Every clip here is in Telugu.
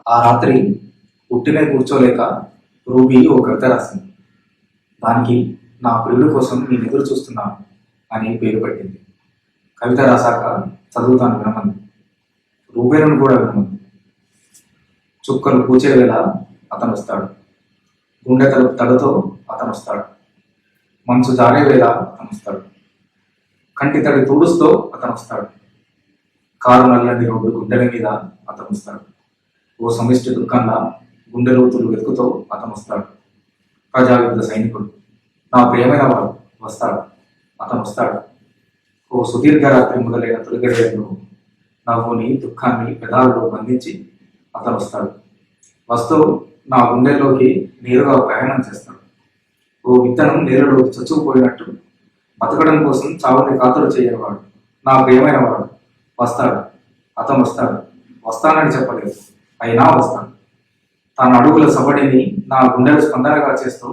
ఆ రాత్రి ఉట్టినే కూర్చోలేక రూబీ ఓ కవిత రాసింది. దానికి నా ప్రియుడి కోసం నేను ఎదురు చూస్తున్నాను అని పేరు పెట్టింది. కవిత రాశాక చదువుతాను వినమంది. రూబేలను కూడా వినమంది. చుక్కలు పూచే వేళ అతను వస్తాడు. గుండె తలుపు తడతో అతను వస్తాడు. మంచు జారే వేళ అతను వస్తాడు. కంటి తడి తుడుస్తూ అతను వస్తాడు. కారు నల్లని రోడ్డు గుండెల మీద అతను వస్తాడు. ఓ సమిష్టి దుఃఖంలా గుండె లోతులు వెతుకుతూ అతను వస్తాడు. ప్రజాయుద్ధ సైనికుడు నా ప్రియమైన వాడు వస్తాడు. అతను వస్తాడు. ఓ సుదీర్ఘ రాత్రి మొదలైన తొలిగడియల్లో నవ్వుని దుఃఖాన్ని పెదాలలో బంధించి అతను వస్తాడు. వస్తూ నా గుండెల్లోకి నేరుగా ప్రయాణం చేస్తాడు. ఓ విత్తనం నేలలోకి చచ్చుకుపోయినట్టు బతకడం కోసం చావుని కాతరు చేయనివాడు నా ప్రియమైన వాడు వస్తాడు. అతను వస్తాడు. వస్తానని చెప్పలేదు, అయినా వస్తాడు. తన అడుగుల సబడిని నా గుండెల స్పందనగా చేస్తూ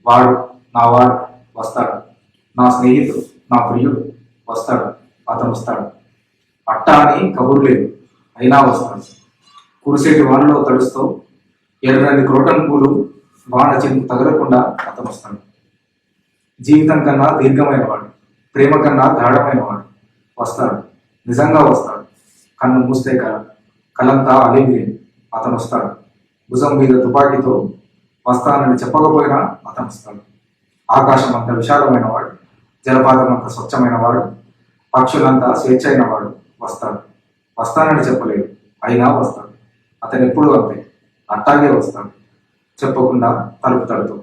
వాడు నా వాడు వస్తాడు. నా స్నేహితుడు, నా ప్రియుడు వస్తాడు. అతను వస్తాడు. అట్టా అని కబురు లేదు, అయినా వస్తాడు. కురిసేటి వానలో తడుస్తూ ఎర్రని క్రోటన్ పూలు వాన చినుకు తగలకుండా అతను వస్తాడు. జీవితం కన్నా దీర్ఘమైన వాడు, ప్రేమ కన్నా గాఢమైన వాడు వస్తాడు. నిజంగా వస్తాడు. కన్ను మూస్తే కలంతా అలిగిరి అతను వస్తాడు. భుజం మీద తుపాకీతో వస్తానని చెప్పకపోయినా అతను వస్తాడు. ఆకాశం అంత విశాలమైన వాడు, జలపాతం అంత స్వచ్ఛమైన వాడు, పక్షులంతా స్వేచ్ఛ అయిన వాడు వస్తాడు. వస్తానని చెప్పలేదు, అయినా వస్తాడు. అతను ఎప్పుడూ అంతే, అట్టాగే వస్తాడు. చెప్పకుండా తలుపు తడుతూ.